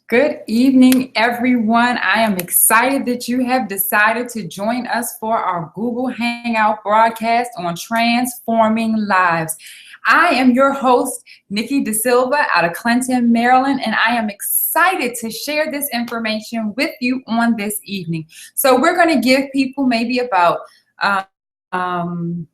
Good evening, everyone. I am excited that you have decided to join us for our Google Hangout broadcast on Transforming Lives. I am your host, Nikki Da Silva out of Clinton, Maryland, and I am excited to share this information with you on this evening. So we're going to give people maybe about um,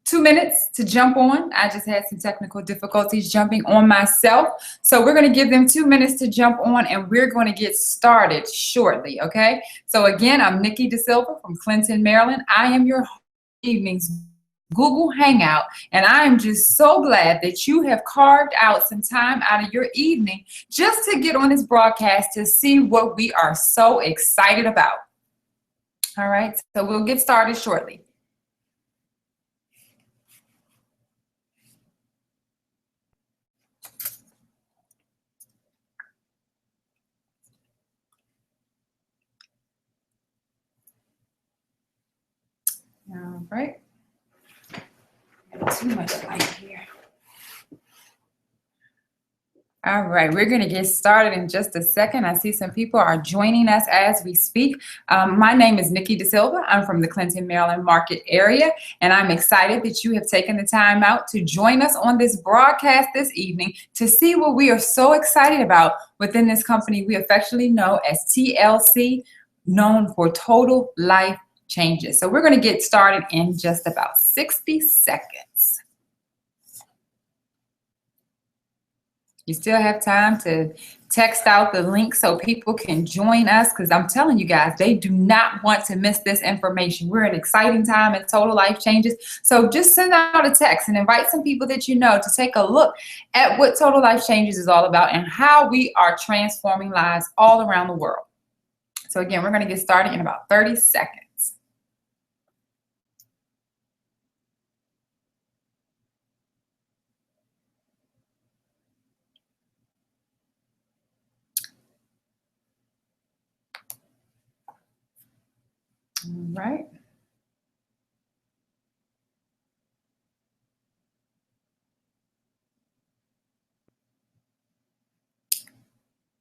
2 minutes to jump on. I just had some technical difficulties jumping on myself. So we're going to give them 2 minutes to jump on and we're going to get started shortly. Okay. So again, I'm Nikki Da Silva from Clinton, Maryland. I am your evening's Google Hangout. And I am just so glad that you have carved out some time out of your evening just to get on this broadcast to see what we are so excited about. All right. So we'll get started shortly. All right. Too much light here. All right, we're going to get started in just a second. I see some people are joining us as we speak. My name is Nikki Da Silva. I'm from the Clinton, Maryland market area, and I'm excited that you have taken the time out to join us on this broadcast this evening to see what we are so excited about within this company we affectionately know as TLC, known for Total Life Changes. So we're going to get started in just about 60 seconds. You still have time to text out the link so people can join us, because I'm telling you guys, they do not want to miss this information. We're in an exciting time in Total Life Changes. So just send out a text and invite some people that you know to take a look at what Total Life Changes is all about and how we are transforming lives all around the world. So again, we're going to get started in about 30 seconds. All right.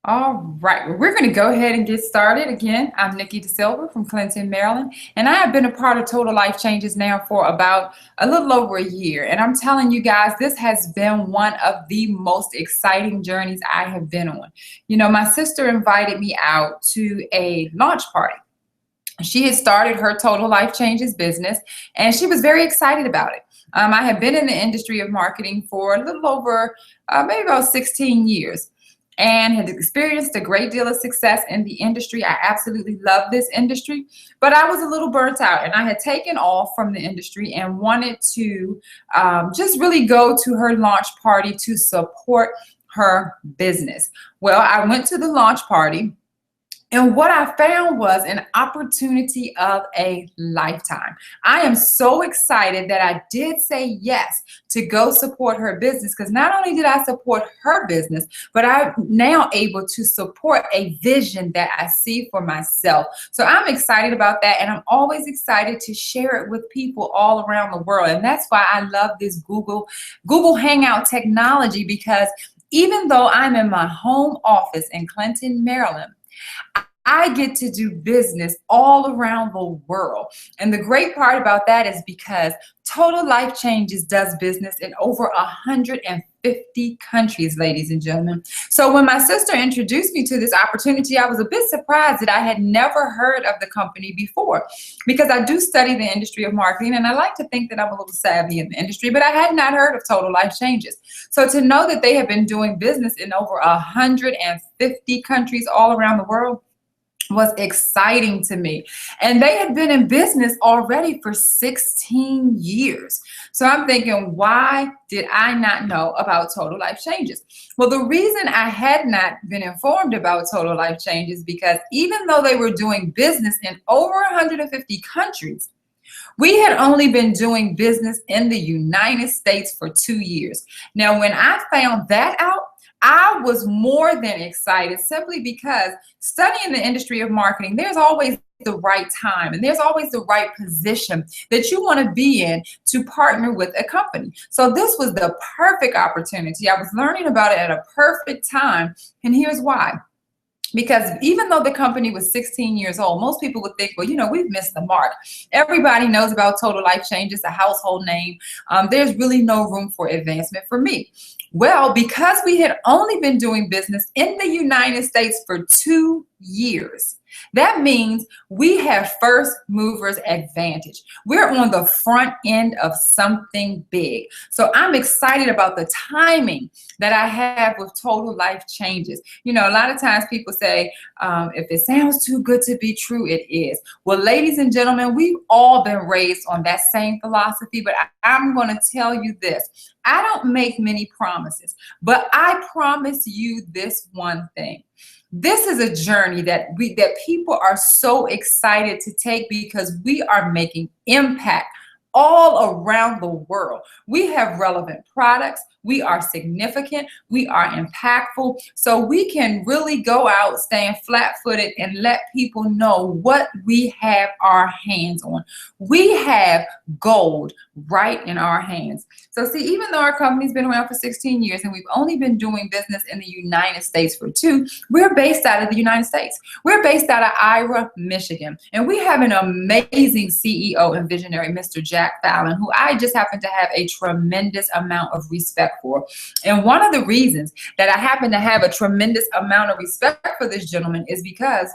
All right, well, we're going to go ahead and get started. Again, I'm Nikki Da Silva from Clinton, Maryland, and I have been a part of Total Life Changes now for about a little over a year. And I'm telling you guys, this has been one of the most exciting journeys I have been on. You know, my sister invited me out to a launch party. She had started her Total Life Changes business, and she was very excited about it. I had been in the industry of marketing for a little over maybe about 16 years. And had experienced a great deal of success in the industry. I absolutely love this industry, but I was a little burnt out and I had taken off from the industry and wanted to just really go to her launch party to support her business. Well, I went to the launch party. And what I found was an opportunity of a lifetime. I am so excited that I did say yes to go support her business, because not only did I support her business, but I'm now able to support a vision that I see for myself. So I'm excited about that, and I'm always excited to share it with people all around the world. And that's why I love this Google Hangout technology, because even though I'm in my home office in Clinton, Maryland, I get to do business all around the world. And the great part about that is because Total Life Changes does business in over 150 countries, ladies and gentlemen. So when my sister introduced me to this opportunity, I was a bit surprised that I had never heard of the company before, because I do study the industry of marketing and I like to think that I'm a little savvy in the industry, but I had not heard of Total Life Changes. So to know that they have been doing business in over 150 countries all around the world was exciting to me. And they had been in business already for 16 years. So I'm thinking, why did I not know about Total Life Changes? Well, the reason I had not been informed about Total Life Changes, because even though they were doing business in over 150 countries, we had only been doing business in the United States for 2 years. Now, when I found that out, I was more than excited, simply because studying the industry of marketing, there's always the right time and there's always the right position that you want to be in to partner with a company. So this was the perfect opportunity. I was learning about it at a perfect time. And here's why. Because even though the company was 16 years old, most people would think, well, we've missed the mark. Everybody knows about Total Life Changes, a household name. There's really no room for advancement for me. Well, because we had only been doing business in the United States for 2 years, that means we have first movers advantage. We're on the front end of something big. So I'm excited about the timing that I have with Total Life Changes. A lot of times people say, if it sounds too good to be true, it is. Well, ladies and gentlemen, we've all been raised on that same philosophy, but I'm going to tell you this. I don't make many promises, but I promise you this one thing. This is a journey that people are so excited to take because we are making impact all around the world. We have relevant products. We are significant. We are impactful. So we can really go out, stand flat-footed, and let people know what we have our hands on. We have gold right in our hands. So see, even though our company's been around for 16 years and we've only been doing business in the United States for 2, we're based out of the United States. We're based out of Ira, Michigan. And we have an amazing CEO and visionary, Mr. Jack Fallon, who I just happen to have a tremendous amount of respect for. And one of the reasons that I happen to have a tremendous amount of respect for this gentleman is because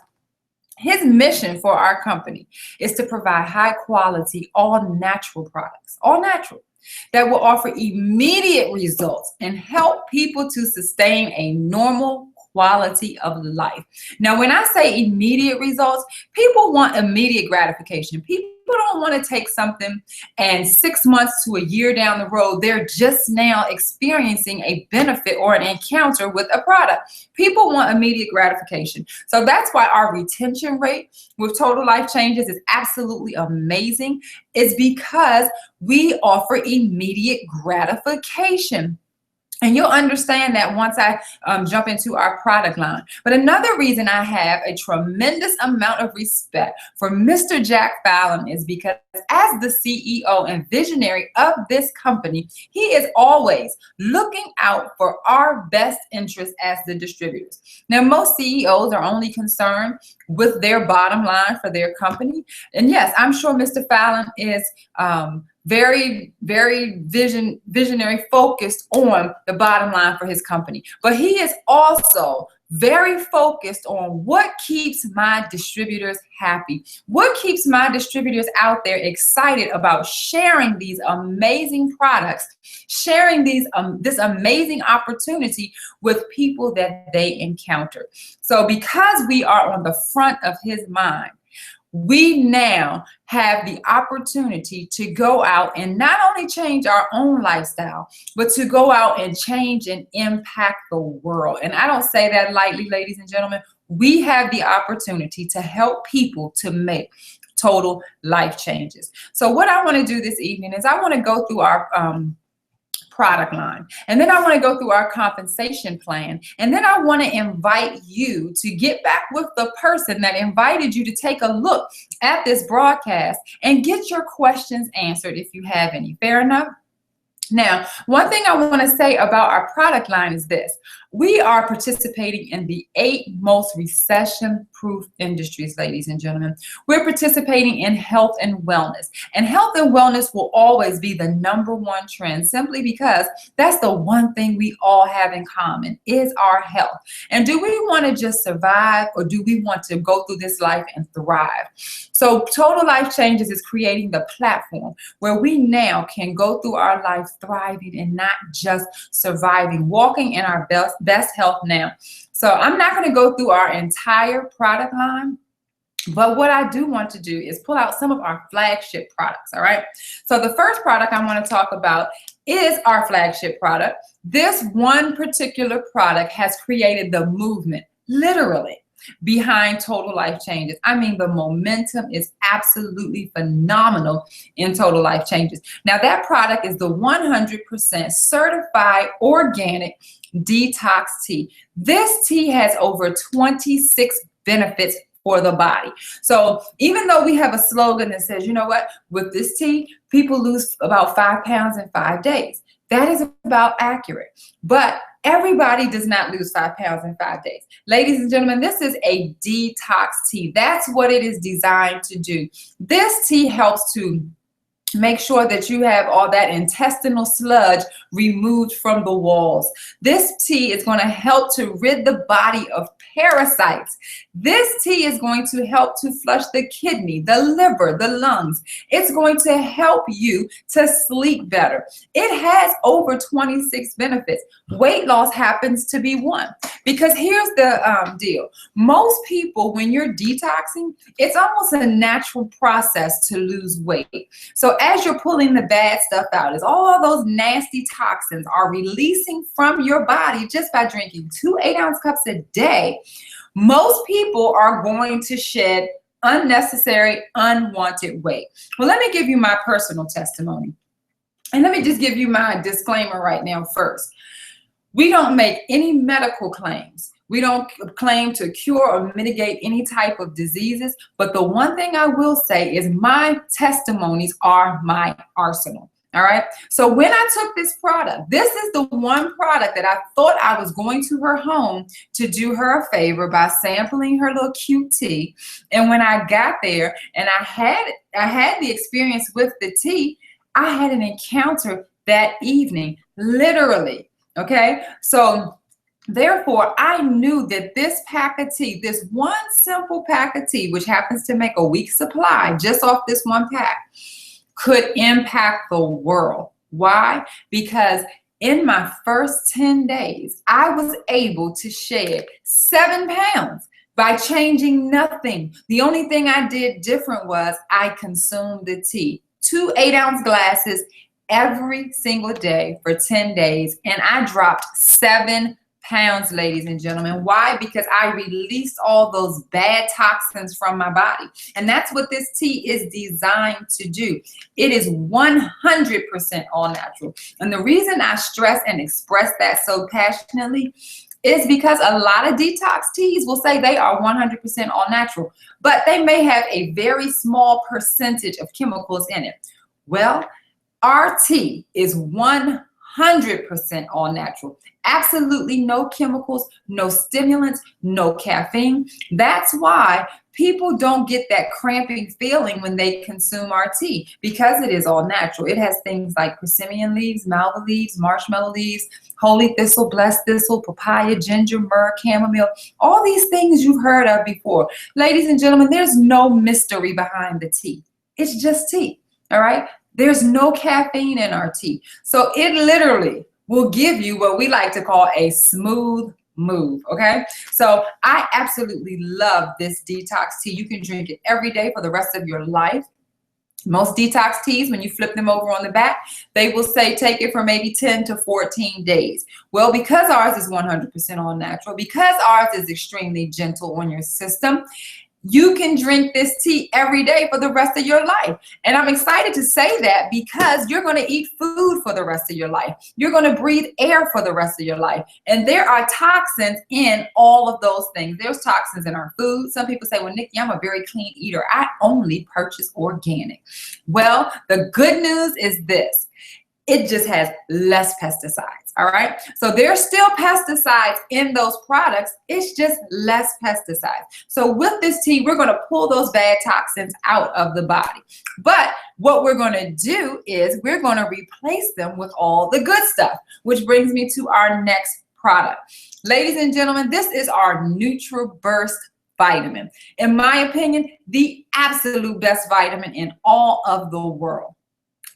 his mission for our company is to provide high quality, all natural products, all natural, that will offer immediate results and help people to sustain a normal quality of life. Now, when I say immediate results, people want immediate gratification. People don't want to take something and 6 months to a year down the road, they're just now experiencing a benefit or an encounter with a product. People want immediate gratification. So that's why our retention rate with Total Life Changes is absolutely amazing. It's because we offer immediate gratification. And you'll understand that once I jump into our product line. But another reason I have a tremendous amount of respect for Mr. Jack Fallon is because as the CEO and visionary of this company, he is always looking out for our best interests as the distributors. Now, most CEOs are only concerned with their bottom line for their company. And yes, I'm sure Mr. Fallon is very, very visionary, focused on the bottom line for his company. But he is also very focused on what keeps my distributors happy, what keeps my distributors out there excited about sharing these amazing products, sharing this amazing opportunity with people that they encounter. So because we are on the front of his mind, we now have the opportunity to go out and not only change our own lifestyle, but to go out and change and impact the world. And I don't say that lightly, ladies and gentlemen. We have the opportunity to help people to make total life changes. So what I want to do this evening is I want to go through our product line. And then I want to go through our compensation plan. And then I want to invite you to get back with the person that invited you to take a look at this broadcast and get your questions answered if you have any. Fair enough? Now, one thing I want to say about our product line is this. We are participating in the 8 most recession-proof industries, ladies and gentlemen. We're participating in health and wellness. And health and wellness will always be the #1 trend simply because that's the one thing we all have in common is our health. And do we want to just survive or do we want to go through this life and thrive? So Total Life Changes is creating the platform where we now can go through our life thriving and not just surviving, walking in our best health now. So I'm not going to go through our entire product line, but what I do want to do is pull out some of our flagship products, all right? So the first product I want to talk about is our flagship product. This one particular product has created the movement, literally, behind Total Life Changes. I mean, the momentum is absolutely phenomenal in Total Life Changes. Now, that product is the 100% certified organic detox tea. This tea has over 26 benefits for the body. So even though we have a slogan that says, you know what, with this tea, people lose about 5 pounds in 5 days. That is about accurate. But everybody does not lose 5 pounds in 5 days. Ladies and gentlemen, this is a detox tea. That's what it is designed to do. This tea helps to make sure that you have all that intestinal sludge removed from the walls. This tea is going to help to rid the body of parasites. This tea is going to help to flush the kidney, the liver, the lungs. It's going to help you to sleep better. It has over 26 benefits. Weight loss happens to be one. Because here's the deal. Most people, when you're detoxing, it's almost a natural process to lose weight. So as you're pulling the bad stuff out, as all those nasty toxins are releasing from your body just by drinking 2 8-ounce cups a day, most people are going to shed unnecessary, unwanted weight. Well, let me give you my personal testimony. And let me just give you my disclaimer right now first. We don't make any medical claims. We don't claim to cure or mitigate any type of diseases. But the one thing I will say is my testimonies are my arsenal. All right. So when I took this product, this is the one product that I thought I was going to her home to do her a favor by sampling her little cute tea. And when I got there and I had the experience with the tea, I had an encounter that evening, literally. Okay. So therefore, I knew that this pack of tea, this one simple pack of tea, which happens to make a week's supply just off this one pack, could impact the world. Why? Because in my first 10 days, I was able to shed 7 pounds by changing nothing. The only thing I did different was I consumed the tea, 2 8-ounce glasses every single day for 10 days. And I dropped 7 pounds, ladies and gentlemen. Why? Because I released all those bad toxins from my body. And that's what this tea is designed to do. It is 100% all natural. And the reason I stress and express that so passionately is because a lot of detox teas will say they are 100% all natural, but they may have a very small percentage of chemicals in it. Well, our tea is 100% all natural. Absolutely no chemicals, no stimulants, no caffeine. That's why people don't get that cramping feeling when they consume our tea, because it is all natural. It has things like persimmon leaves, malva leaves, marshmallow leaves, holy thistle, blessed thistle, papaya, ginger, myrrh, chamomile, all these things you've heard of before. Ladies and gentlemen, there's no mystery behind the tea. It's just tea, all right? There's no caffeine in our tea. So it literally will give you what we like to call a smooth move, okay? So I absolutely love this detox tea. You can drink it every day for the rest of your life. Most detox teas, when you flip them over on the back, they will say take it for maybe 10 to 14 days. Well, because ours is 100% all natural, because ours is extremely gentle on your system, you can drink this tea every day for the rest of your life. And I'm excited to say that because you're going to eat food for the rest of your life. You're going to breathe air for the rest of your life. And there are toxins in all of those things. There's toxins in our food. Some people say, well, Nikki, I'm a very clean eater. I only purchase organic. Well, the good news is this. It just has less pesticides, all right? So there's still pesticides in those products. It's just less pesticides. So with this tea, we're gonna pull those bad toxins out of the body. But what we're gonna do is we're gonna replace them with all the good stuff, which brings me to our next product. Ladies and gentlemen, this is our NutriBurst vitamin. In my opinion, the absolute best vitamin in all of the world.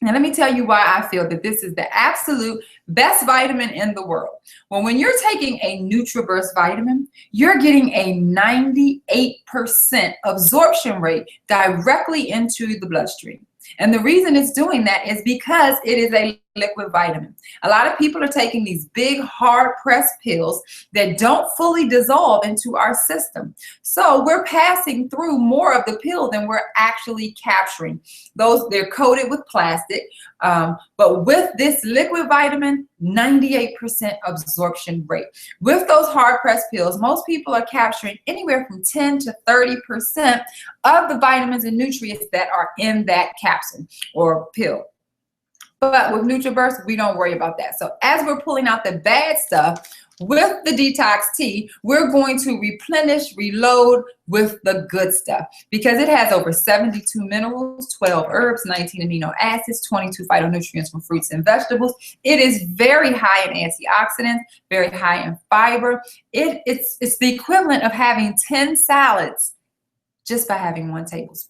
Now, let me tell you why I feel that this is the absolute best vitamin in the world. Well, when you're taking a NutriBurst vitamin, you're getting a 98% absorption rate directly into the bloodstream. And the reason it's doing that is because it is a liquid vitamin. A lot of people are taking these big hard-pressed pills that don't fully dissolve into our system. So we're passing through more of the pill than we're actually capturing. They're coated with plastic, but with this liquid vitamin, 98% absorption rate. With those hard-pressed pills, most people are capturing anywhere from 10 to 30% of the vitamins and nutrients that are in that capsule or pill. But with NutriBurst, we don't worry about that. So as we're pulling out the bad stuff, with the detox tea, we're going to replenish, reload with the good stuff because it has over 72 minerals, 12 herbs, 19 amino acids, 22 phytonutrients from fruits and vegetables. It is very high in antioxidants, very high in fiber. It's the equivalent of having 10 salads just by having 1 tablespoon.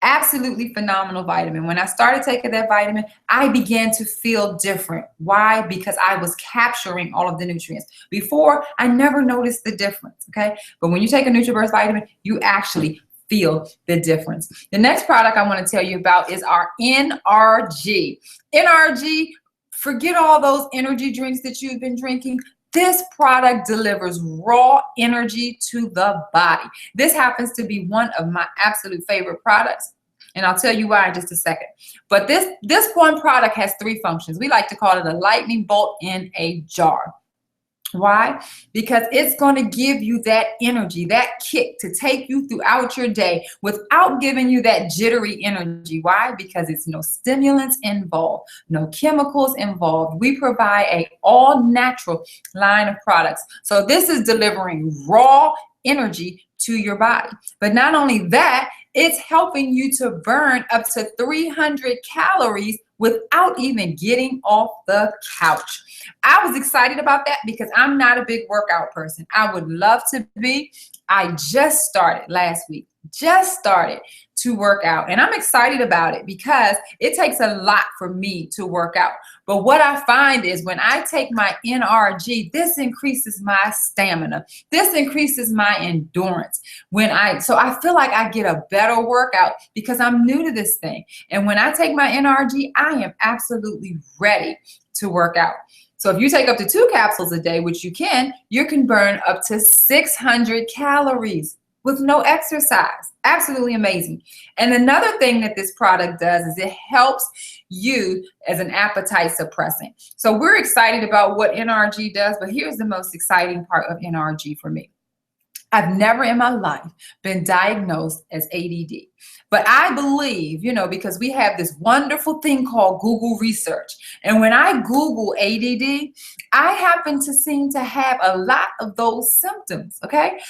Absolutely phenomenal vitamin. When I started taking that vitamin, I began to feel different. Why? Because I was capturing all of the nutrients. Before, I never noticed the difference, okay? But when you take a NutriBurst vitamin, you actually feel the difference. The next product I want to tell you about is our NRG. NRG, forget all those energy drinks that you've been drinking. This product delivers raw energy to the body. This happens to be one of my absolute favorite products, and I'll tell you why in just a second. But this one product has 3 functions. We like to call it a lightning bolt in a jar. Why? Because it's going to give you that energy, that kick to take you throughout your day without giving you that jittery energy. Why? Because it's no stimulants involved, no chemicals involved. We provide a all natural line of products. So this is delivering raw energy to your body. But not only that, it's helping you to burn up to 300 calories without even getting off the couch. I was excited about that because I'm not a big workout person. I would love to be. I just started last week, to work out, and I'm excited about it because it takes a lot for me to work out. But what I find is when I take my NRG, this increases my stamina. This increases my endurance. So I feel like I get a better workout because I'm new to this thing. And when I take my NRG, I am absolutely ready to work out. So if you take up to 2 capsules a day, which you can burn up to 600 calories with no exercise. Absolutely amazing. And another thing that this product does is it helps you as an appetite suppressant. So we're excited about what NRG does, but here's the most exciting part of NRG for me. I've never in my life been diagnosed as ADD. But I believe, because we have this wonderful thing called Google research. And when I Google ADD, I happen to seem to have a lot of those symptoms, okay?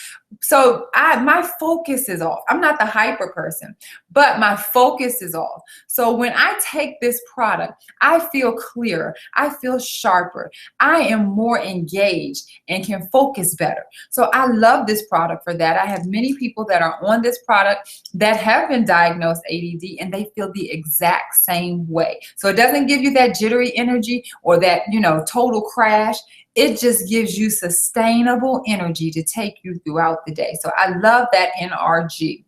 So my focus is off. I'm not the hyper person, but my focus is off. So when I take this product, I feel clearer. I feel sharper. I am more engaged and can focus better. So I love this product for that. I have many people that are on this product that have been diagnosed ADD and they feel the exact same way. So it doesn't give you that jittery energy or that, total crash. It just gives you sustainable energy to take you throughout the day. So I love that NRG.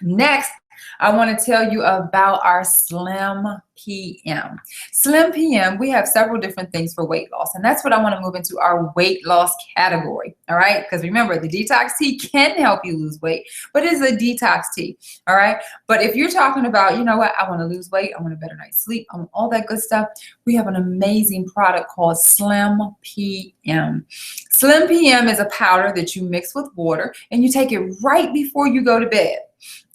Next, I want to tell you about our Slim PM. Slim PM, we have several different things for weight loss, and that's what I want to move into our weight loss category, all right? Because remember, the detox tea can help you lose weight, but it's a detox tea, all right? But if you're talking about, I want to lose weight, I want a better night's sleep, I want all that good stuff, we have an amazing product called Slim PM. Slim PM is a powder that you mix with water, and you take it right before you go to bed.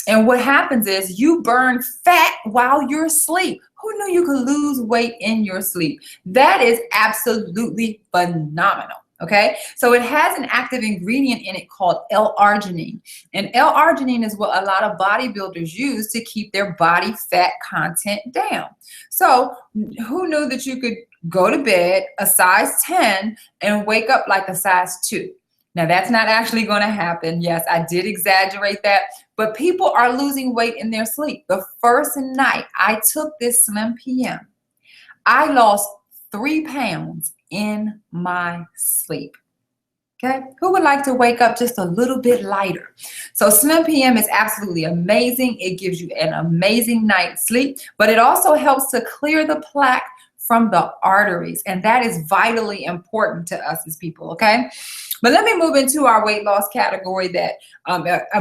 And what happens is you burn fat while you're asleep. Who knew you could lose weight in your sleep? That is absolutely phenomenal. Okay, so it has an active ingredient in it called L-arginine. And L-arginine is what a lot of bodybuilders use to keep their body fat content down. So who knew that you could go to bed a size 10 and wake up like a size 2? Now, that's not actually going to happen. Yes, I did exaggerate that, but people are losing weight in their sleep. The first night I took this Slim PM, I lost 3 pounds in my sleep. Okay, who would like to wake up just a little bit lighter? So Slim PM is absolutely amazing. It gives you an amazing night's sleep, but it also helps to clear the plaque from the arteries, and that is vitally important to us as people, okay? But let me move into our weight loss category that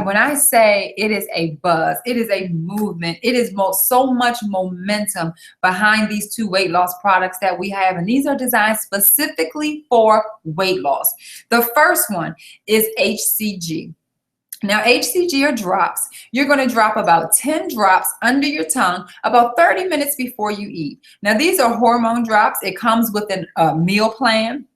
when I say it is a buzz, it is a movement, it is so much momentum behind these 2 weight loss products that we have, and these are designed specifically for weight loss. The first one is HCG. Now, HCG are drops. You're going to drop about 10 drops under your tongue about 30 minutes before you eat. Now, these are hormone drops. It comes with a meal plan.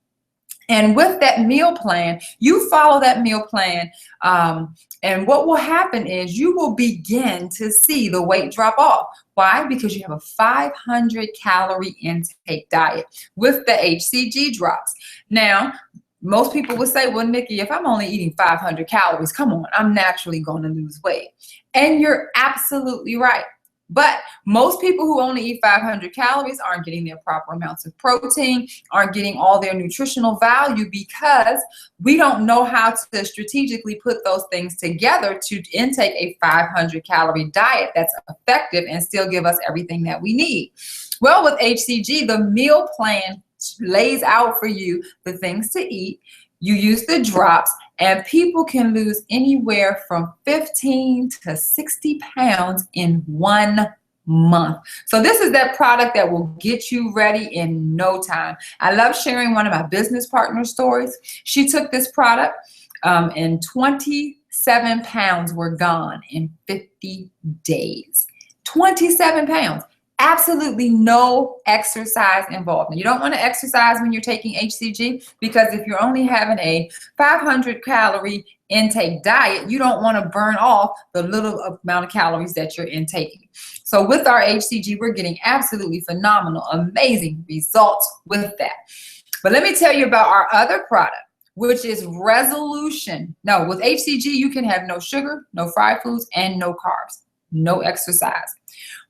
And with that meal plan, you follow that meal plan. And what will happen is you will begin to see the weight drop off. Why? Because you have a 500 calorie intake diet with the HCG drops. Now, most people would say, well, Nikki, if I'm only eating 500 calories, come on, I'm naturally going to lose weight. And you're absolutely right. But most people who only eat 500 calories aren't getting their proper amounts of protein, aren't getting all their nutritional value, because we don't know how to strategically put those things together to intake a 500 calorie diet that's effective and still give us everything that we need. Well, with HCG, the meal plan lays out for you the things to eat. You use the drops, and people can lose anywhere from 15 to 60 pounds in 1 month. So this is that product that will get you ready in no time. I love sharing one of my business partner stories. She took this product and 27 pounds were gone in 50 days. 27 pounds. Absolutely no exercise involved. And you don't want to exercise when you're taking HCG, because if you're only having a 500 calorie intake diet, you don't want to burn off the little amount of calories that you're intaking. So with our HCG, we're getting absolutely phenomenal, amazing results with that. But let me tell you about our other product, which is Resolution. No, with HCG, you can have no sugar, no fried foods, and no carbs, no exercise.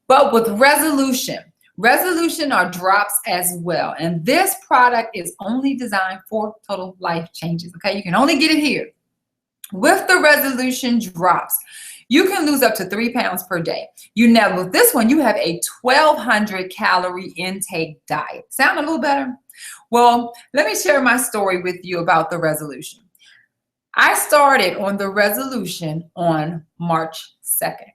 But with Resolution are drops as well. And this product is only designed for total life changes. Okay, you can only get it here. With the Resolution drops, you can lose up to 3 pounds per day. With this one, you have a 1,200 calorie intake diet. Sound a little better? Well, let me share my story with you about the Resolution. I started on the Resolution on March 2nd.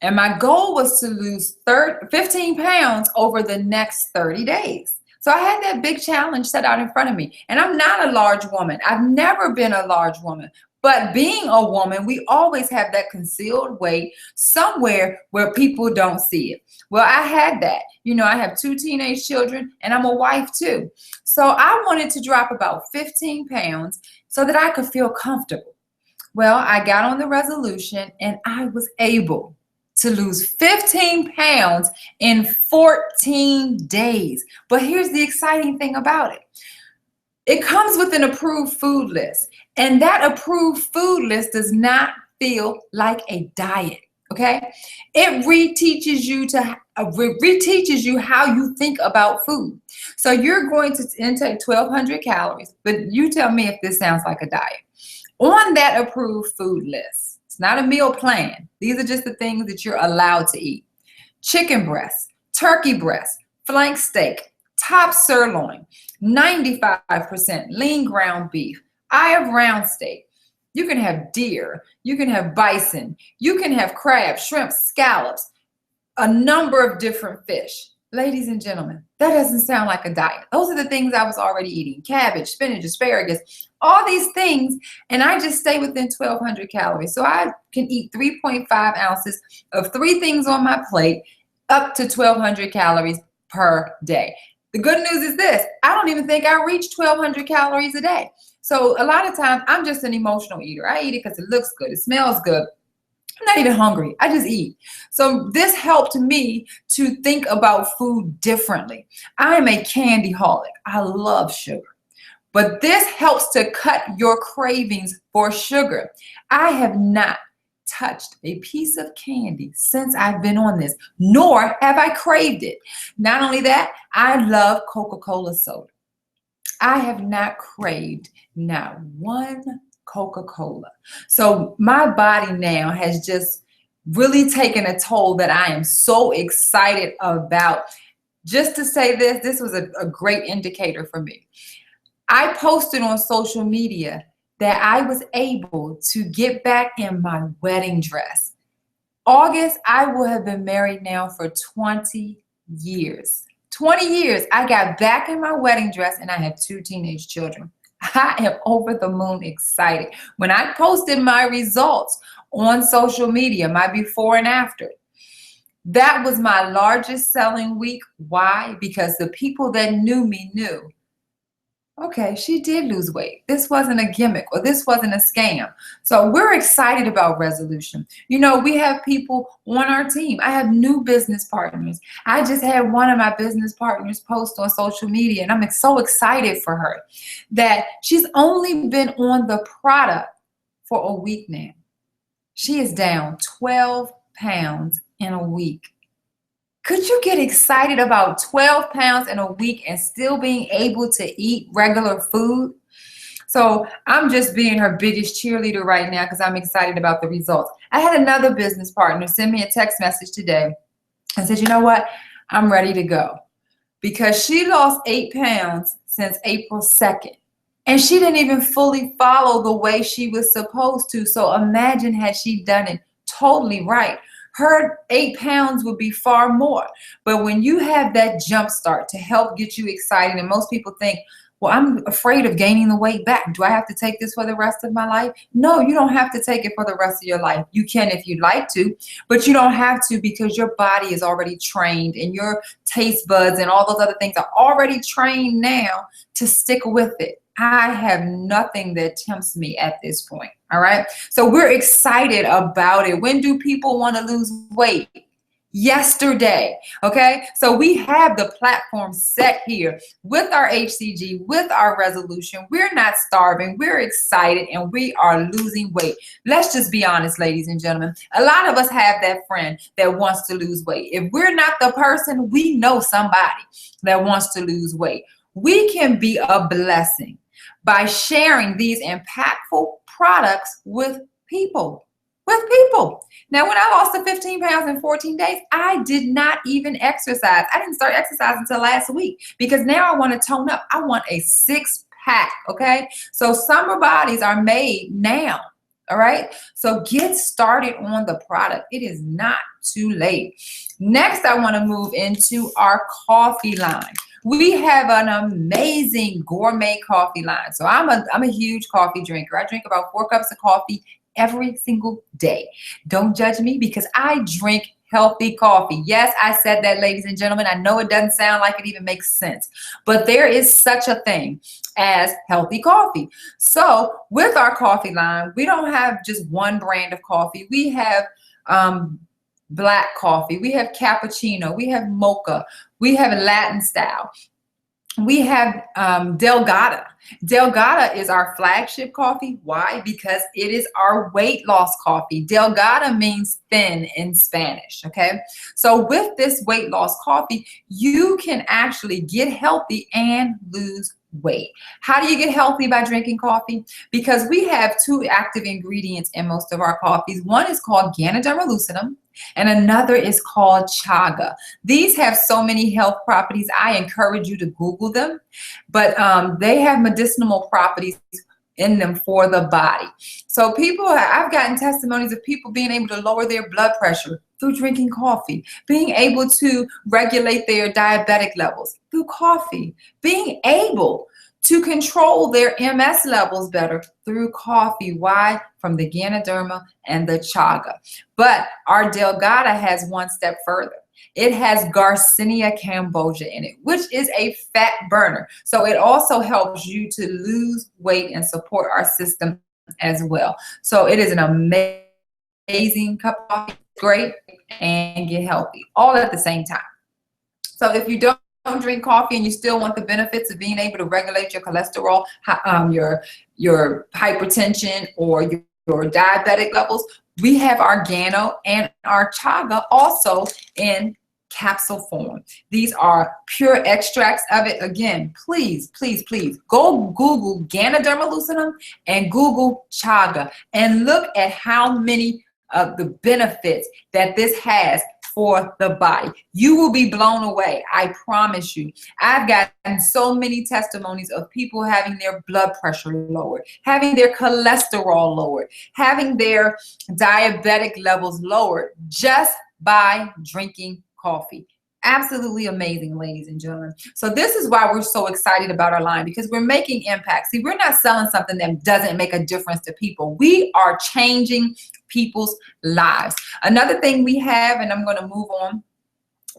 And my goal was to lose 15 pounds over the next 30 days. So I had that big challenge set out in front of me. And I'm not a large woman. I've never been a large woman. But being a woman, we always have that concealed weight somewhere where people don't see it. Well, I had that. I have 2 teenage children, and I'm a wife too. So I wanted to drop about 15 pounds so that I could feel comfortable. Well, I got on the Resolution, and I was able to lose 15 pounds in 14 days. But here's the exciting thing about it. It comes with an approved food list, and that approved food list does not feel like a diet. Okay, it reteaches you how you think about food. So you're going to intake 1,200 calories, but you tell me if this sounds like a diet. On that approved food list, it's not a meal plan. These are just the things that you're allowed to eat. Chicken breast, turkey breast, flank steak, top sirloin, 95% lean ground beef, eye of round steak. You can have deer, you can have bison, you can have crab, shrimp, scallops, a number of different fish. Ladies and gentlemen, that doesn't sound like a diet. Those are the things I was already eating. Cabbage, spinach, asparagus, all these things, and I just stay within 1,200 calories. So I can eat 3.5 ounces of 3 things on my plate, up to 1,200 calories per day. The good news is this: I don't even think I reach 1,200 calories a day. So a lot of times I'm just an emotional eater. I eat it because it looks good, it smells good. I'm not even hungry. I just eat. So this helped me to think about food differently. I am a candy holic. I love sugar. But this helps to cut your cravings for sugar. I have not touched a piece of candy since I've been on this, nor have I craved it. Not only that, I love Coca-Cola soda. I have not craved not one Coca-Cola. So my body now has just really taken a toll that I am so excited about. Just to say this was a great indicator for me. I posted on social media that I was able to get back in my wedding dress. August, I will have been married now for 20 years. 20 years, I got back in my wedding dress, and I have 2 teenage children. I am over the moon excited. When I posted my results on social media, my before and after, that was my largest selling week. Why? Because the people that knew me knew, okay, she did lose weight. This wasn't a gimmick or this wasn't a scam. So we're excited about resolution. You know, we have people on our team. I have new business partners. I just had one of my business partners post on social media, and I'm so excited for her that she's only been on the product for a week now. She is down 12 pounds in a week. Could you get excited about 12 pounds in a week and still being able to eat regular food? So I'm just being her biggest cheerleader right now because I'm excited about the results. I had another business partner send me a text message today and said, you know what? I'm ready to go, because she lost 8 pounds since April 2nd. And she didn't even fully follow the way she was supposed to. So imagine had she done it totally right, her 8 pounds would be far more. But when you have that jump start to help get you excited, and most people think, well, I'm afraid of gaining the weight back. Do I have to take this for the rest of my life? No, you don't have to take it for the rest of your life. You can if you'd like to, but you don't have to, because your body is already trained and your taste buds and all those other things are already trained now to stick with it. I have nothing that tempts me at this point. All right. So we're excited about it. When do people want to lose weight? Yesterday. Okay. So we have the platform set here with our HCG, with our resolution. We're not starving. We're excited and we are losing weight. Let's just be honest, ladies and gentlemen. A lot of us have that friend that wants to lose weight. If we're not the person, we know somebody that wants to lose weight. We can be a blessing by sharing these impactful products with people. Now, when I lost the 15 pounds in 14 days, I did not even exercise. I didn't start exercising until last week, because now I want to tone up. I want a 6-pack, okay? So summer bodies are made now, all right? So get started on the product. It is not too late. Next, I want to move into our coffee line. We have an amazing gourmet coffee line. So I'm a huge coffee drinker. I drink about 4 cups of coffee every single day. Don't judge me, because I drink healthy coffee. Yes, I said that, ladies and gentlemen. I know it doesn't sound like it even makes sense, but there is such a thing as healthy coffee. So with our coffee line, we don't have just one brand of coffee. We have black coffee, we have cappuccino, we have mocha, we have Latin style. We have Delgada. Delgada is our flagship coffee. Why? Because it is our weight loss coffee. Delgada means thin in Spanish, okay? So with this weight loss coffee, you can actually get healthy and lose weight. How do you get healthy by drinking coffee? Because we have 2 active ingredients in most of our coffees. One is called Ganoderma lucidum, and another is called chaga. These have so many health properties. I encourage you to Google them, but they have medicinal properties in them for the body. So I've gotten testimonies of people being able to lower their blood pressure through drinking coffee, being able to regulate their diabetic levels through coffee, being able to control their MS levels better through coffee. Why? From the Ganoderma and the chaga. But our Delgada has one step further. It has Garcinia cambogia in it, which is a fat burner. So it also helps you to lose weight and support our system as well. So it is an amazing cup of coffee, great, and get healthy all at the same time. So if you don't drink coffee and you still want the benefits of being able to regulate your cholesterol, your hypertension, or your diabetic levels, we have our Gano and our chaga also in capsule form. These are pure extracts of it. Again, please, please, please go Google Ganoderma lucidum and Google chaga and look at how many of the benefits that this has for the body. You will be blown away. I promise you. I've gotten so many testimonies of people having their blood pressure lowered, having their cholesterol lowered, having their diabetic levels lowered just by drinking coffee. Absolutely amazing, ladies and gentlemen. So this is why we're so excited about our line, because we're making impact. See, we're not selling something that doesn't make a difference to people. We are changing people's lives. Another thing we have, and I'm going to move on,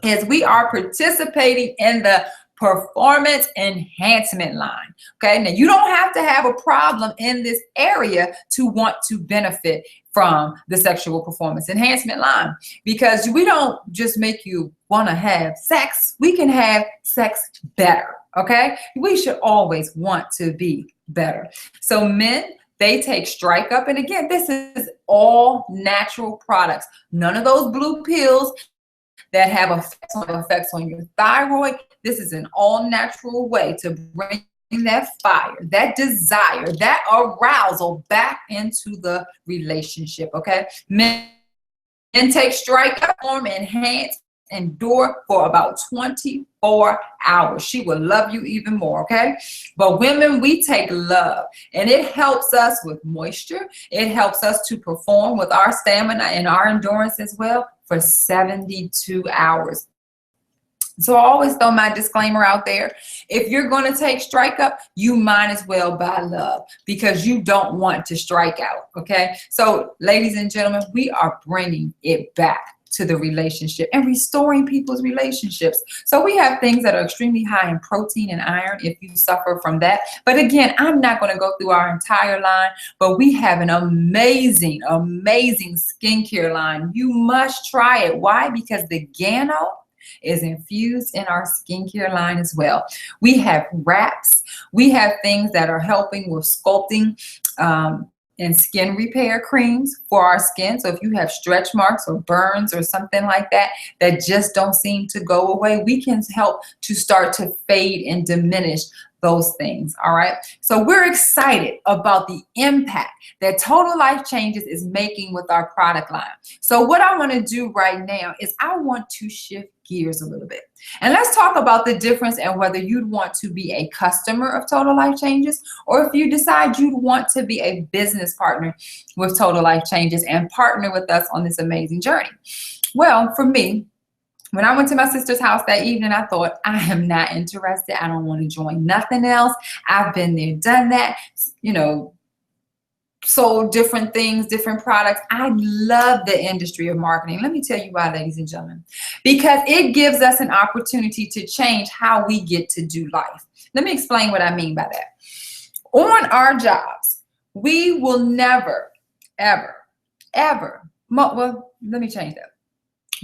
is we are participating in the performance enhancement line. Okay, now you don't have to have a problem in this area to want to benefit from the sexual performance enhancement line, because we don't just make you want to have sex, we can have sex better. Okay, we should always want to be better. So men, they take Strike Up, and again, this is all natural products, none of those blue pills that have effects on your thyroid. This is an all natural way to bring that fire, that desire, that arousal back into the relationship. Okay, men take Strike Up, Perform, Enhance, Endure for about 24 hours. She will love you even more. Okay, but women, we take Love, and it helps us with moisture. It helps us to perform with our stamina and our endurance as well for 72 hours. So I always throw my disclaimer out there. If you're going to take Strike Up, you might as well buy Love, because you don't want to strike out. Okay, so ladies and gentlemen, we are bringing it back to the relationship and restoring people's relationships. So we have things that are extremely high in protein and iron if you suffer from that. But again, I'm not going to go through our entire line, but we have an amazing, amazing skincare line. You must try it. Why? Because the Gano is infused in our skincare line as well. We have wraps. We have things that are helping with sculpting, and skin repair creams for our skin. So if you have stretch marks or burns or something like that that just don't seem to go away, we can help to start to fade and diminish those things. All right. So we're excited about the impact that Total Life Changes is making with our product line. So what I want to do right now is I want to shift gears a little bit. And let's talk about the difference and whether you'd want to be a customer of Total Life Changes, or if you decide you'd want to be a business partner with Total Life Changes and partner with us on this amazing journey. Well, for me, when I went to my sister's house that evening, I thought, I am not interested. I don't want to join nothing else. I've been there, done that, sold different things, different products. I love the industry of marketing. Let me tell you why, ladies and gentlemen, because it gives us an opportunity to change how we get to do life. Let me explain what I mean by that. On our jobs, we will never, ever, well, let me change that.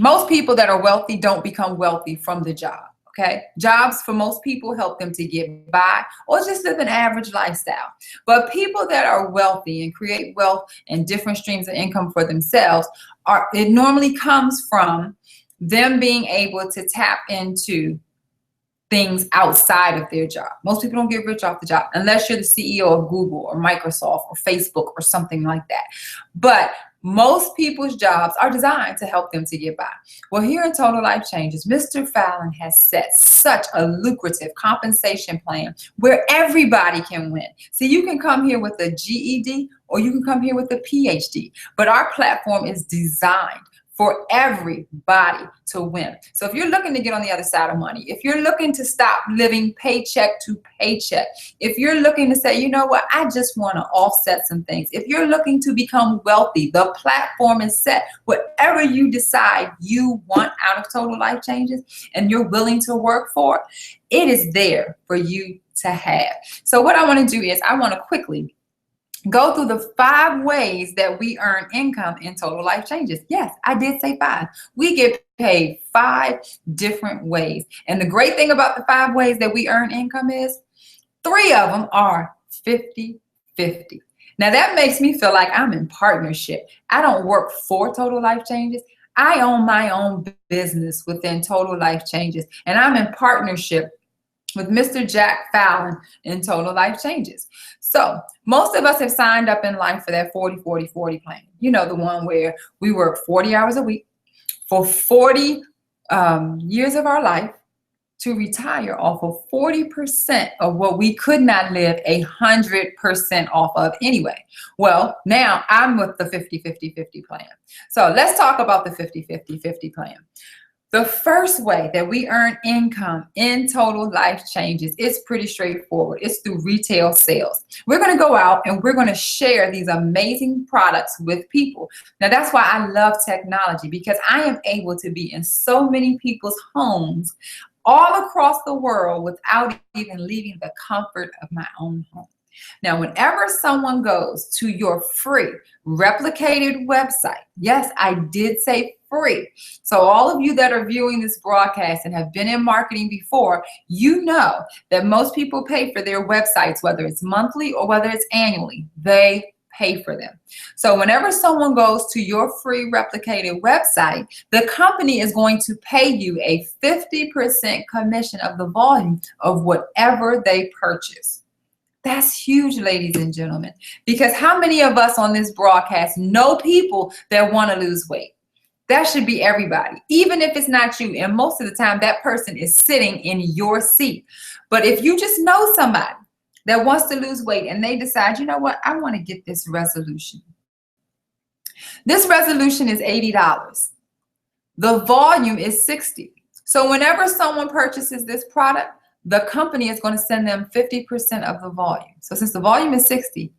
Most people that are wealthy don't become wealthy from the job. Okay, jobs for most people help them to get by or just live an average lifestyle. But people that are wealthy and create wealth and different streams of income for themselves, it normally comes from them being able to tap into things outside of their job. Most people don't get rich off the job unless you're the CEO of Google or Microsoft or Facebook or something like that. But most people's jobs are designed to help them to get by. Well, here in Total Life Changes, Mr. Fallon has set such a lucrative compensation plan where everybody can win. So you can come here with a GED or you can come here with a PhD, but our platform is designed for everybody to win. So if you're looking to get on the other side of money, if you're looking to stop living paycheck to paycheck, if you're looking to say, you know what, I just want to offset some things. If you're looking to become wealthy, the platform is set. Whatever you decide you want out of Total Life Changes and you're willing to work for, it is there for you to have. So what I want to do is I want to quickly go through the 5 ways that we earn income in Total Life Changes. Yes, I did say 5. We get paid 5 different ways. And the great thing about the 5 ways that we earn income is 3 of them are 50-50. Now that makes me feel like I'm in partnership. I don't work for Total Life Changes. I own my own business within Total Life Changes. And I'm in partnership with Mr. Jack Fallon in Total Life Changes. So most of us have signed up in life for that 40-40-40 plan. You know, the one where we work 40 hours a week for 40 years of our life to retire off of 40% of what we could not live 100% off of anyway. Well, now I'm with the 50-50-50 plan. So let's talk about the 50-50-50 plan. The first way that we earn income in Total Life Changes is pretty straightforward. It's through retail sales. We're going to go out and we're going to share these amazing products with people. Now, that's why I love technology, because I am able to be in so many people's homes all across the world without even leaving the comfort of my own home. Now, whenever someone goes to your free replicated website, yes, I did say free. So all of you that are viewing this broadcast and have been in marketing before, you know that most people pay for their websites, whether it's monthly or whether it's annually, they pay for them. So whenever someone goes to your free replicated website, the company is going to pay you a 50% commission of the volume of whatever they purchase. That's huge, ladies and gentlemen, because how many of us on this broadcast know people that want to lose weight? That should be everybody, even if it's not you. And most of the time, that person is sitting in your seat. But if you just know somebody that wants to lose weight and they decide, you know what, I want to get this resolution. This resolution is $80. The volume is $60. So whenever someone purchases this product, the company is going to send them 50% of the volume. So since the volume is $60,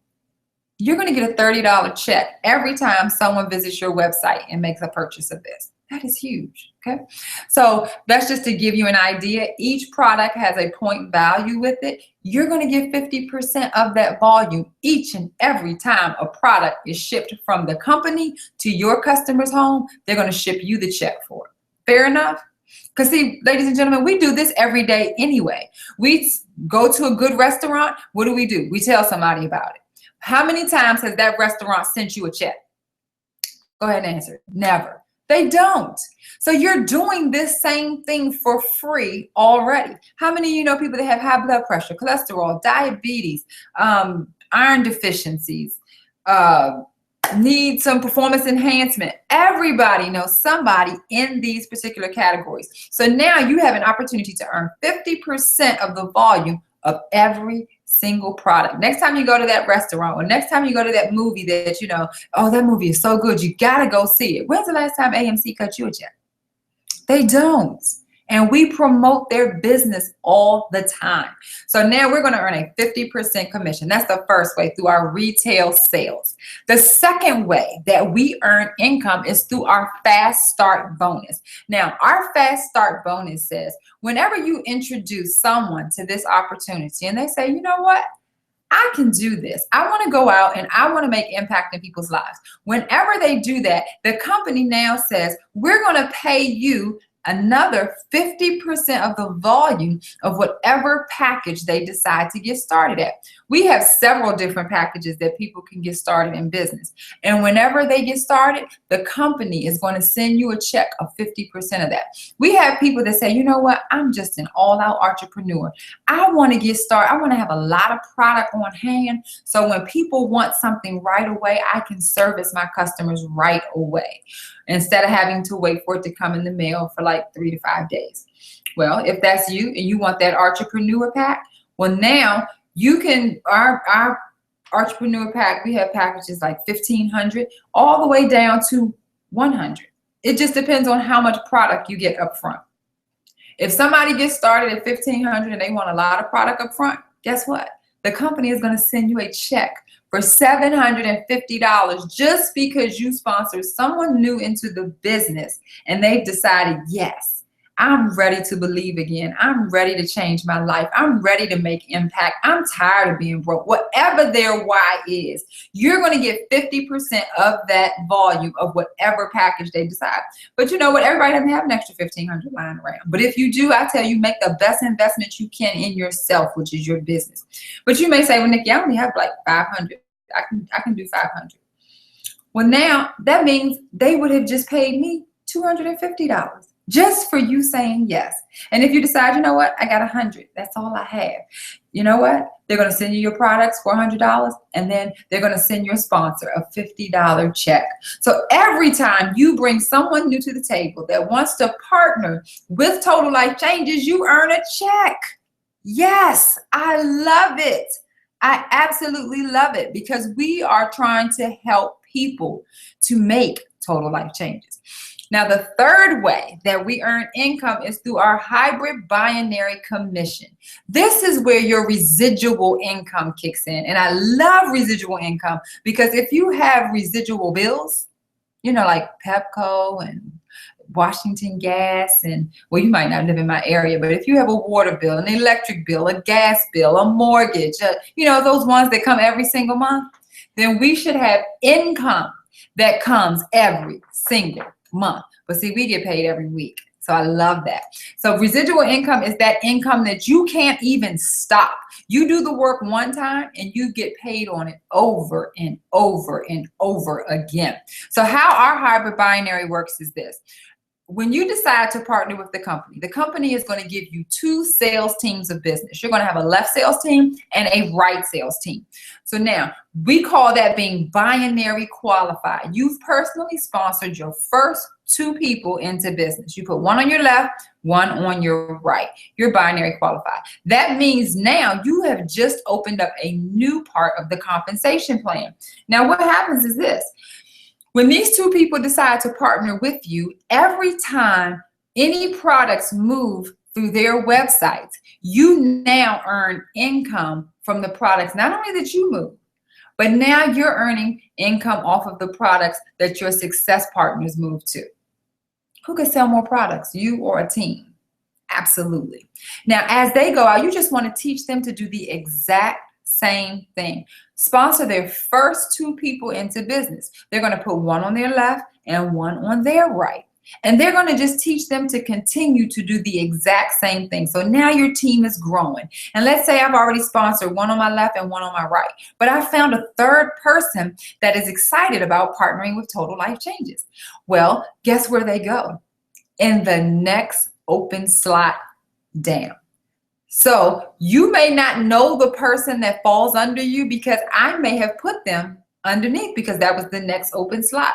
you're going to get a $30 check every time someone visits your website and makes a purchase of this. That is huge, okay? So that's just to give you an idea. Each product has a point value with it. You're going to get 50% of that volume each and every time a product is shipped from the company to your customer's home. They're going to ship you the check for it. Fair enough? Because see, ladies and gentlemen, we do this every day anyway. We go to a good restaurant. What do? We tell somebody about it. How many times has that restaurant sent you a check? Go ahead and answer. Never. They don't. So you're doing this same thing for free already. How many of you know people that have high blood pressure, cholesterol, diabetes, iron deficiencies, need some performance enhancement? Everybody knows somebody in these particular categories. So now you have an opportunity to earn 50% of the volume of every single product. Next time you go to that restaurant, or next time you go to that movie that you know, oh, that movie is so good, you gotta go see it. When's the last time AMC cut you a check? They don't. And we promote their business all the time. So now we're going to earn a 50% commission. That's the first way, through our retail sales. The second way that we earn income is through our Fast Start bonus. Now, our Fast Start bonus says, whenever you introduce someone to this opportunity and they say, you know what, I can do this. I want to go out and I want to make impact in people's lives. Whenever they do that, the company now says, we're going to pay you another 50% of the volume of whatever package they decide to get started at. We have several different packages that people can get started in business. And whenever they get started, the company is going to send you a check of 50% of that. We have people that say, you know what, I'm just an all-out entrepreneur. I want to get started. I want to have a lot of product on hand. So when people want something right away, I can service my customers right away, instead of having to wait for it to come in the mail for like 3 to 5 days. Well, if that's you and you want that entrepreneur pack, well, now you can, our entrepreneur pack, we have packages like 1,500 all the way down to 100. It just depends on how much product you get up front. If somebody gets started at 1,500 and they want a lot of product up front, guess what? The company is going to send you a check for $750 just because you sponsored someone new into the business and they've decided, yes, I'm ready to believe again. I'm ready to change my life. I'm ready to make impact. I'm tired of being broke. Whatever their why is, you're going to get 50% of that volume of whatever package they decide. But you know what? Everybody doesn't have an extra 1,500 lying around. But if you do, I tell you, make the best investment you can in yourself, which is your business. But you may say, well, Nikki, I only have like 500. I can do 500. Well, now that means they would have just paid me $250 just for you saying yes. And if you decide, you know what, I got 100, that's all I have. You know what? They're going to send you your products for $100, and then they're going to send your sponsor a $50 check. So every time you bring someone new to the table that wants to partner with Total Life Changes, you earn a check. Yes, I love it. I absolutely love it, because we are trying to help people to make total life changes. Now, the third way that we earn income is through our hybrid binary commission. This is where your residual income kicks in. And I love residual income because if you have residual bills, like Pepco and Washington Gas, and well, you might not live in my area, but if you have a water bill, an electric bill, a gas bill, a mortgage, those ones that come every single month, then we should have income that comes every single month. But see, we get paid every week. So I love that. So residual income is that income that you can't even stop. You do the work one time and you get paid on it over and over and over again. So how our hybrid binary works is this. When you decide to partner with the company is going to give you two sales teams of business. You're going to have a left sales team and a right sales team. So now we call that being binary qualified. You've personally sponsored your first two people into business. You put one on your left, one on your right. You're binary qualified. That means now you have just opened up a new part of the compensation plan. Now what happens is this. When these two people decide to partner with you, every time any products move through their websites, you now earn income from the products, not only that you move, but now you're earning income off of the products that your success partners move to. Who can sell more products, you or a team? Absolutely. Now, as they go out, you just want to teach them to do the exact same thing. Sponsor their first two people into business. They're going to put one on their left and one on their right. And they're going to just teach them to continue to do the exact same thing. So now your team is growing. And let's say I've already sponsored one on my left and one on my right. But I found a third person that is excited about partnering with Total Life Changes. Well, guess where they go? In the next open slot down. So you may not know the person that falls under you because I may have put them underneath because that was the next open slot.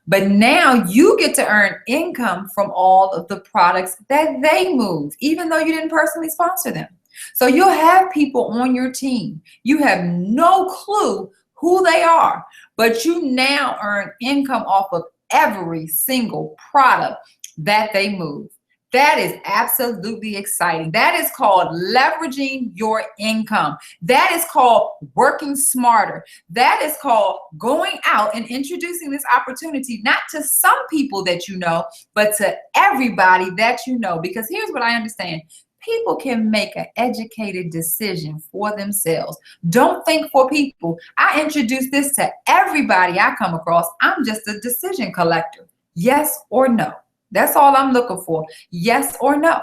But now you get to earn income from all of the products that they move, even though you didn't personally sponsor them. So you'll have people on your team. You have no clue who they are, but you now earn income off of every single product that they move. That is absolutely exciting. That is called leveraging your income. That is called working smarter. That is called going out and introducing this opportunity, not to some people that you know, but to everybody that you know. Because here's what I understand. People can make an educated decision for themselves. Don't think for people. I introduce this to everybody I come across. I'm just a decision collector. Yes or no. That's all I'm looking for. Yes or no.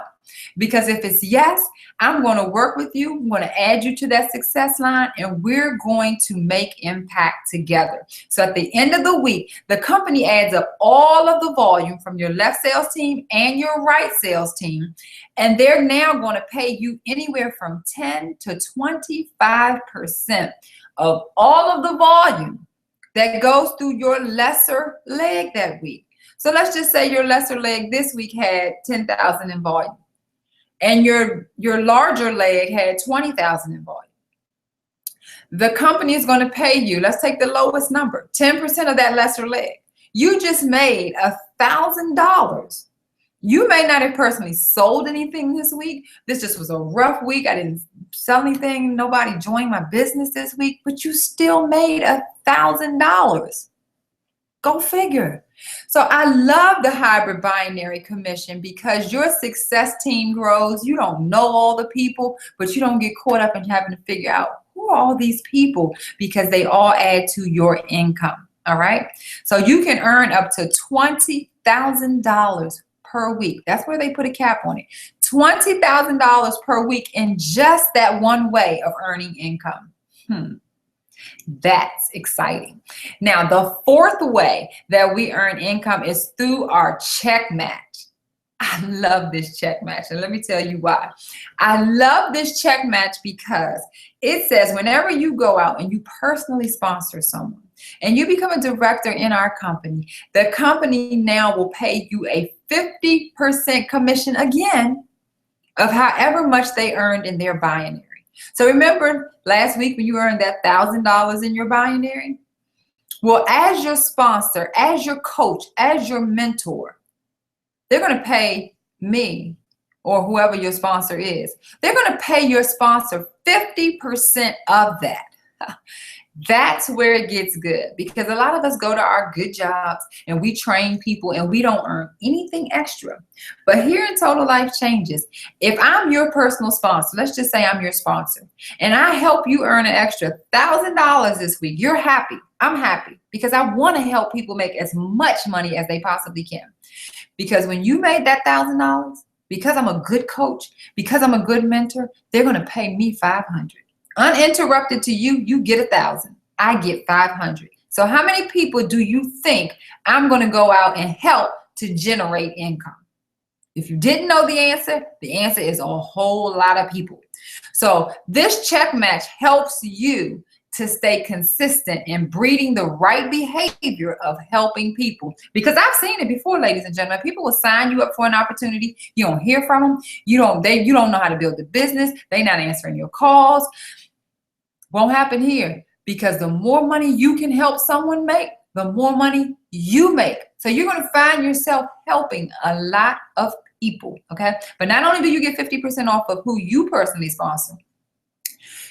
Because if it's yes, I'm going to work with you. I'm going to add you to that success line, and we're going to make impact together. So at the end of the week, the company adds up all of the volume from your left sales team and your right sales team, and they're now going to pay you anywhere from 10 to 25% of all of the volume that goes through your lesser leg that week. So let's just say your lesser leg this week had 10,000 in volume, and your larger leg had 20,000 in volume. The company is going to pay you, let's take the lowest number, 10% of that lesser leg. You just made $1,000. You may not have personally sold anything this week. This just was a rough week. I didn't sell anything. Nobody joined my business this week, but you still made $1,000. Go figure. So I love the hybrid binary commission because your success team grows. You don't know all the people, but you don't get caught up in having to figure out who are all these people because they all add to your income. All right. So you can earn up to $20,000 per week. That's where they put a cap on it. $20,000 per week in just that one way of earning income. That's exciting. Now, the fourth way that we earn income is through our check match. I love this check match, and let me tell you why. I love this check match because it says whenever you go out and you personally sponsor someone and you become a director in our company, the company now will pay you a 50% commission again of however much they earned in their binary. So remember last week when you earned that $1,000 in your binary? Well, as your sponsor, as your coach, as your mentor, they're going to pay me or whoever your sponsor is. They're going to pay your sponsor 50% of that. That's where it gets good, because a lot of us go to our good jobs and we train people and we don't earn anything extra. But here in Total Life Changes, if I'm your personal sponsor, let's just say I'm your sponsor, and I help you earn an extra $1,000 this week, you're happy. I'm happy because I want to help people make as much money as they possibly can. Because when you made that $1,000, because I'm a good coach, because I'm a good mentor, they're going to pay me $500. Uninterrupted to you, you get 1,000. I get 500. So how many people do you think I'm going to go out and help to generate income? If you didn't know the answer is a whole lot of people. So this check match helps you to stay consistent in breeding the right behavior of helping people. Because I've seen it before, ladies and gentlemen. People will sign you up for an opportunity. You don't hear from them. You don't know how to build a business. They're not answering your calls. Won't happen here, because the more money you can help someone make, the more money you make. So you're going to find yourself helping a lot of people, okay? But not only do you get 50% off of who you personally sponsor,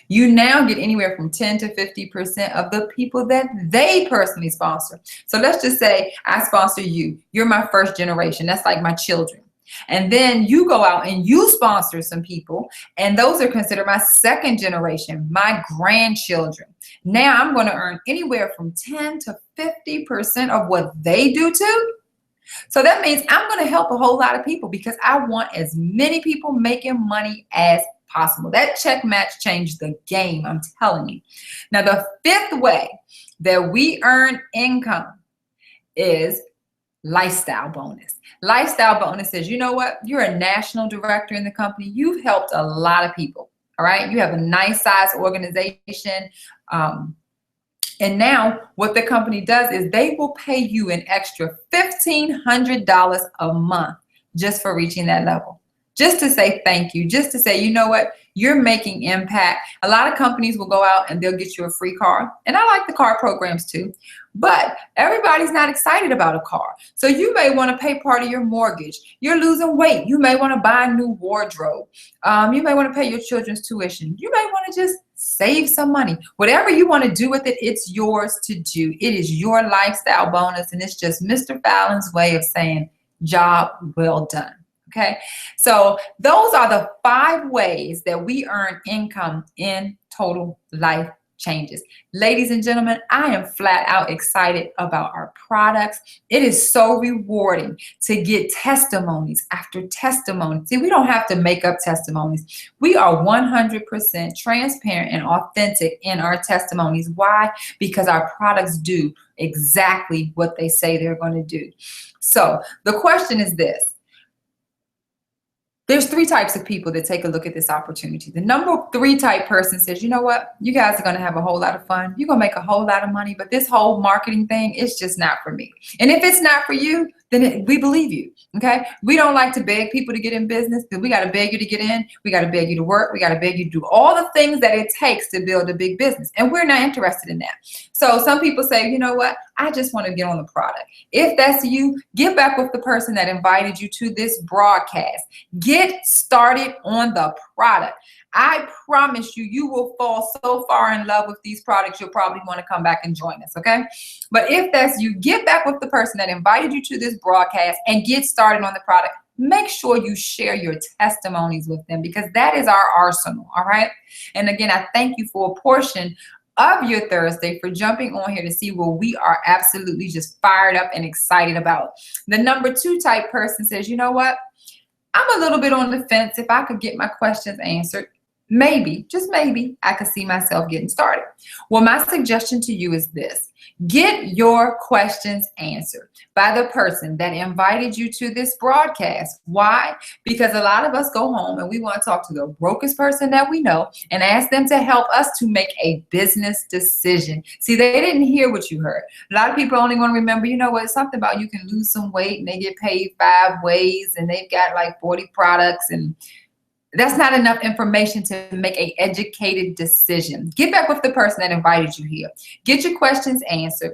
you now get anywhere from 10 to 50% of the people that they personally sponsor. So let's just say I sponsor you. You're my first generation. That's like my children. And then you go out and you sponsor some people, and those are considered my second generation, my grandchildren. Now I'm going to earn anywhere from 10 to 50% of what they do too. So that means I'm going to help a whole lot of people, because I want as many people making money as possible. That check match changed the game, I'm telling you. Now, the fifth way that we earn income is lifestyle bonus. Lifestyle bonus is, you know what? You're a national director in the company. You've helped a lot of people. All right. You have a nice size organization. And now what the company does is they will pay you an extra $1,500 a month just for reaching that level. Just to say thank you, just to say, you know what, you're making impact. A lot of companies will go out and they'll get you a free car. And I like the car programs too, but everybody's not excited about a car. So you may want to pay part of your mortgage. You're losing weight. You may want to buy a new wardrobe. You may want to pay your children's tuition. You may want to just save some money. Whatever you want to do with it, it's yours to do. It is your lifestyle bonus. And it's just Mr. Fallon's way of saying job well done. Okay, so those are the 5 ways that we earn income in Total Life Changes. Ladies and gentlemen, I am flat out excited about our products. It is so rewarding to get testimonies after testimony. See, we don't have to make up testimonies. We are 100% transparent and authentic in our testimonies. Why? Because our products do exactly what they say they're going to do. So the question is this. There's 3 types of people that take a look at this opportunity. The number 3 type person says, you know what? You guys are going to have a whole lot of fun. You're going to make a whole lot of money, but this whole marketing thing is just not for me. And if it's not for you, then we believe you, okay? We don't like to beg people to get in business. We got to beg you to get in. We got to beg you to work. We got to beg you to do all the things that it takes to build a big business. And we're not interested in that. So some people say, you know what? I just want to get on the product. If that's you, get back with the person that invited you to this broadcast. Get started on the product. I promise you, you will fall so far in love with these products, you'll probably want to come back and join us, okay? But if that's you, get back with the person that invited you to this broadcast and get started on the product. Make sure you share your testimonies with them, because that is our arsenal, all right? And again, I thank you for a portion of your Thursday for jumping on here to see what we are absolutely just fired up and excited about. The number 2 type person says, you know what? I'm a little bit on the fence. If I could get my questions answered, maybe, just maybe, I could see myself getting started. Well, my suggestion to you is this. Get your questions answered by the person that invited you to this broadcast. Why? Because a lot of us go home and we want to talk to the brokest person that we know and ask them to help us to make a business decision. See, they didn't hear what you heard. A lot of people only want to remember, you know what, something about you can lose some weight and they get paid 5 ways and they've got like 40 products, and that's not enough information to make an educated decision. Get back with the person that invited you here. Get your questions answered.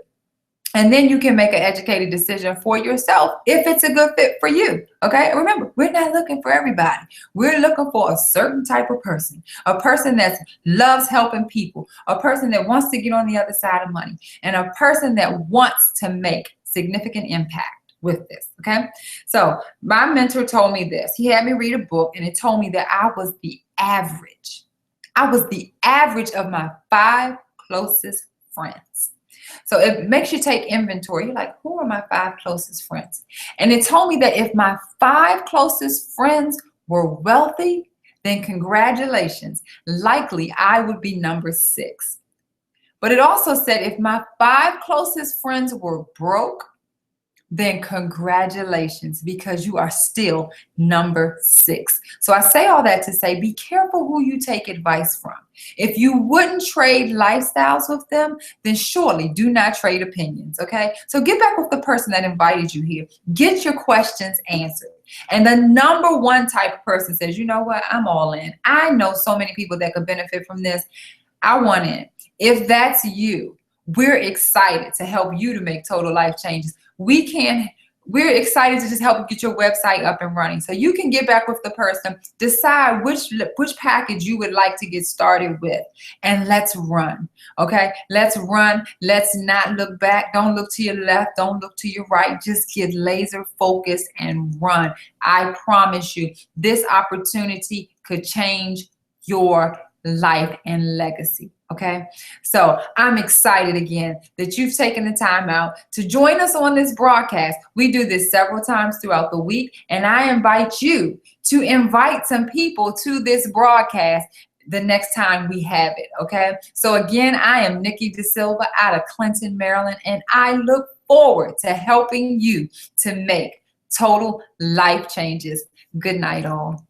And then you can make an educated decision for yourself if it's a good fit for you. Okay. Remember, we're not looking for everybody. We're looking for a certain type of person, a person that loves helping people, a person that wants to get on the other side of money, and a person that wants to make significant impact with this. Okay. So my mentor told me this. He had me read a book, and it told me that I was the average. I was the average of my 5 closest friends. So it makes you take inventory. You're like, who are my 5 closest friends? And it told me that if my 5 closest friends were wealthy, then congratulations. Likely I would be number 6. But it also said if my 5 closest friends were broke, then congratulations, because you are still number 6. So I say all that to say, be careful who you take advice from. If you wouldn't trade lifestyles with them, then surely do not trade opinions, okay? So get back with the person that invited you here. Get your questions answered. And the number 1 type of person says, you know what, I'm all in. I know so many people that could benefit from this. I want in. If that's you, we're excited to help you to make total life changes. We're excited to just help you get your website up and running. So you can get back with the person, decide which package you would like to get started with, and let's run. Okay, let's run. Let's not look back. Don't look to your left. Don't look to your right. Just get laser focused and run. I promise you, this opportunity could change your life and legacy. Okay, so I'm excited again that you've taken the time out to join us on this broadcast. We do this several times throughout the week, and I invite you to invite some people to this broadcast the next time we have it. Okay, so again, I am Nikki DeSilva out of Clinton, Maryland, and I look forward to helping you to make total life changes. Good night, all.